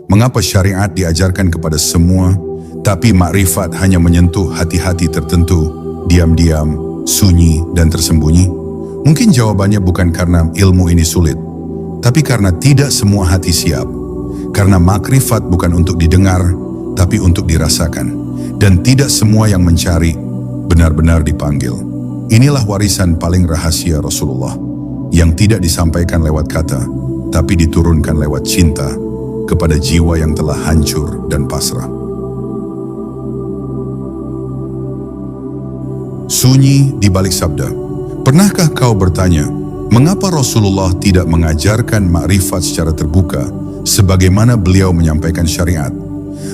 Mengapa syariat diajarkan kepada semua, tapi makrifat hanya menyentuh hati-hati tertentu, diam-diam, sunyi, dan tersembunyi? Mungkin jawabannya bukan karena ilmu ini sulit, tapi karena tidak semua hati siap. Karena makrifat bukan untuk didengar, tapi untuk dirasakan. Dan tidak semua yang mencari benar-benar dipanggil. Inilah warisan paling rahasia Rasulullah, yang tidak disampaikan lewat kata, tapi diturunkan lewat cinta kepada jiwa yang telah hancur dan pasrah. Sunyi di balik sabda. Pernahkah kau bertanya, mengapa Rasulullah tidak mengajarkan makrifat secara terbuka sebagaimana beliau menyampaikan syariat?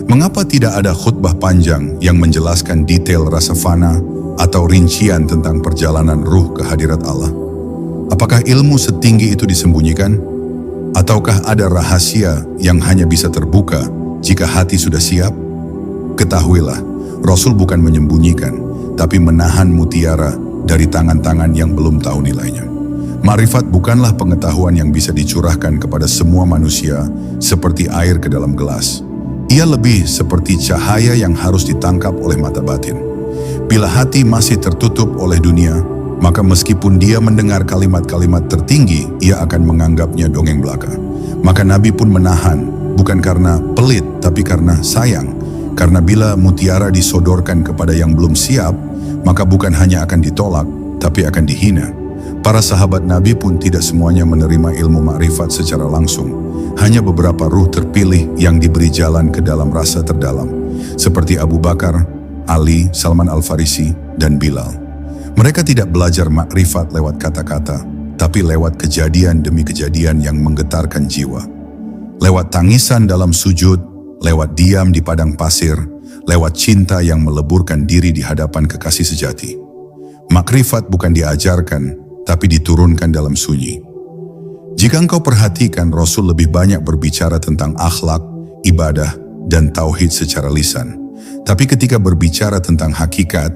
Mengapa tidak ada khutbah panjang yang menjelaskan detail rasa fana atau rincian tentang perjalanan ruh ke hadirat Allah? Apakah ilmu setinggi itu disembunyikan? Ataukah ada rahasia yang hanya bisa terbuka jika hati sudah siap? Ketahuilah, Rasul bukan menyembunyikan, tapi menahan mutiara dari tangan-tangan yang belum tahu nilainya. Makrifat bukanlah pengetahuan yang bisa dicurahkan kepada semua manusia seperti air ke dalam gelas. Ia lebih seperti cahaya yang harus ditangkap oleh mata batin. Bila hati masih tertutup oleh dunia, maka meskipun dia mendengar kalimat-kalimat tertinggi, ia akan menganggapnya dongeng belaka. Maka Nabi pun menahan, bukan karena pelit, tapi karena sayang. Karena bila mutiara disodorkan kepada yang belum siap, maka bukan hanya akan ditolak, tapi akan dihina. Para sahabat Nabi pun tidak semuanya menerima ilmu makrifat secara langsung. Hanya beberapa ruh terpilih yang diberi jalan ke dalam rasa terdalam, seperti Abu Bakar, Ali, Salman Al-Farisi, dan Bilal. Mereka tidak belajar makrifat lewat kata-kata, tapi lewat kejadian demi kejadian yang menggetarkan jiwa. Lewat tangisan dalam sujud, lewat diam di padang pasir, lewat cinta yang meleburkan diri di hadapan kekasih sejati. Makrifat bukan diajarkan, tapi diturunkan dalam sunyi. Jika engkau perhatikan, Rasul lebih banyak berbicara tentang akhlak, ibadah, dan tauhid secara lisan. Tapi ketika berbicara tentang hakikat,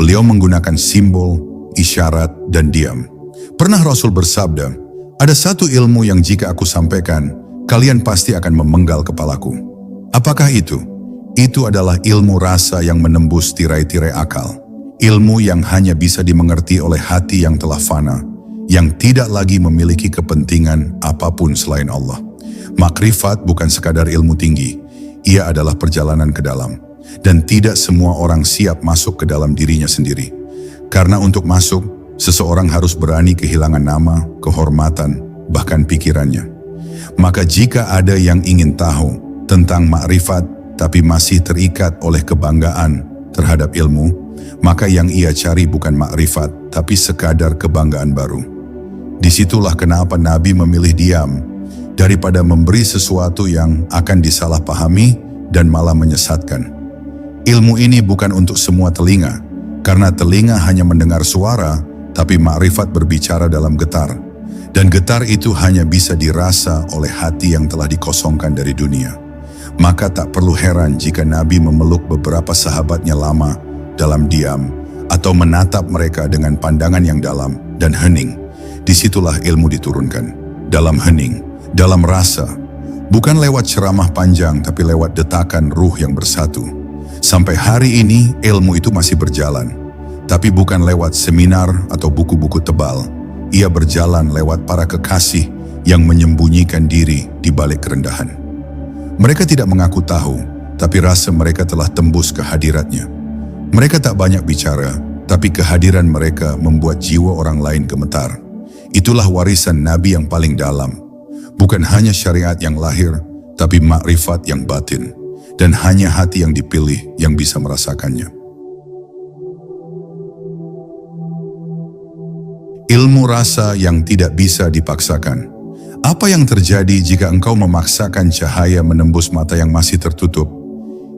beliau menggunakan simbol, isyarat, dan diam. Pernah Rasul bersabda, ada satu ilmu yang jika aku sampaikan, kalian pasti akan memenggal kepalaku. Apakah itu? Itu adalah ilmu rasa yang menembus tirai-tirai akal. Ilmu yang hanya bisa dimengerti oleh hati yang telah fana, yang tidak lagi memiliki kepentingan apapun selain Allah. Makrifat bukan sekadar ilmu tinggi, ia adalah perjalanan ke dalam. Dan tidak semua orang siap masuk ke dalam dirinya sendiri. Karena untuk masuk, seseorang harus berani kehilangan nama, kehormatan, bahkan pikirannya. Maka jika ada yang ingin tahu tentang makrifat, tapi masih terikat oleh kebanggaan terhadap ilmu, maka yang ia cari bukan makrifat, tapi sekadar kebanggaan baru. Disitulah kenapa Nabi memilih diam, daripada memberi sesuatu yang akan disalahpahami dan malah menyesatkan. Ilmu ini bukan untuk semua telinga, karena telinga hanya mendengar suara, tapi makrifat berbicara dalam getar. Dan getar itu hanya bisa dirasa oleh hati yang telah dikosongkan dari dunia. Maka tak perlu heran jika Nabi memeluk beberapa sahabatnya lama dalam diam, atau menatap mereka dengan pandangan yang dalam dan hening. Disitulah ilmu diturunkan, dalam hening, dalam rasa, bukan lewat ceramah panjang tapi lewat detakan ruh yang bersatu. Sampai hari ini ilmu itu masih berjalan, tapi bukan lewat seminar atau buku-buku tebal. Ia berjalan lewat para kekasih yang menyembunyikan diri di balik kerendahan. Mereka tidak mengaku tahu, tapi rasa mereka telah tembus ke hadiratnya. Mereka tak banyak bicara, tapi kehadiran mereka membuat jiwa orang lain gemetar. Itulah warisan Nabi yang paling dalam. Bukan hanya syariat yang lahir, tapi makrifat yang batin. Dan hanya hati yang dipilih yang bisa merasakannya. Ilmu rasa yang tidak bisa dipaksakan. Apa yang terjadi jika engkau memaksakan cahaya menembus mata yang masih tertutup?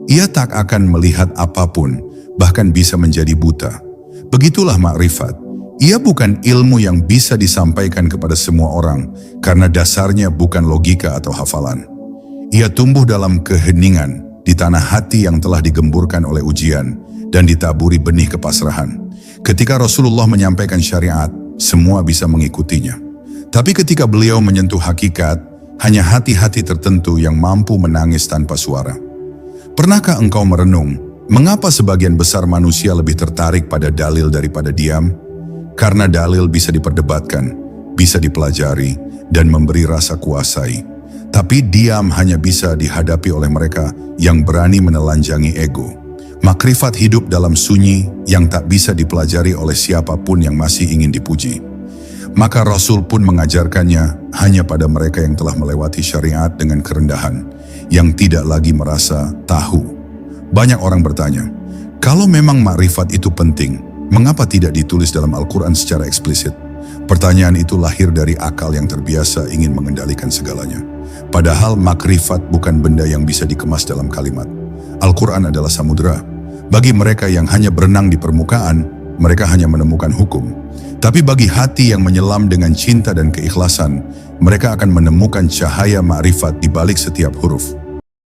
Ia tak akan melihat apapun, bahkan bisa menjadi buta. Begitulah makrifat. Ia bukan ilmu yang bisa disampaikan kepada semua orang, karena dasarnya bukan logika atau hafalan. Ia tumbuh dalam keheningan, di tanah hati yang telah digemburkan oleh ujian, dan ditaburi benih kepasrahan. Ketika Rasulullah menyampaikan syariat, semua bisa mengikutinya. Tapi ketika beliau menyentuh hakikat, Hanya hati-hati tertentu yang mampu menangis tanpa suara. Pernahkah engkau merenung, mengapa sebagian besar manusia lebih tertarik pada dalil daripada diam? Karena dalil bisa diperdebatkan, bisa dipelajari, dan memberi rasa kuasai. Tapi diam hanya bisa dihadapi oleh mereka yang berani menelanjangi ego. Makrifat hidup dalam sunyi yang tak bisa dipelajari oleh siapapun yang masih ingin dipuji. Maka Rasul pun mengajarkannya hanya pada mereka yang telah melewati syariat dengan kerendahan, yang tidak lagi merasa tahu. Banyak orang bertanya, kalau memang makrifat itu penting, mengapa tidak ditulis dalam Al-Quran secara eksplisit? Pertanyaan itu lahir dari akal yang terbiasa ingin mengendalikan segalanya. Padahal makrifat bukan benda yang bisa dikemas dalam kalimat. Al-Quran adalah samudera. Bagi mereka yang hanya berenang di permukaan, mereka hanya menemukan hukum. Tapi bagi hati yang menyelam dengan cinta dan keikhlasan, mereka akan menemukan cahaya makrifat di balik setiap huruf.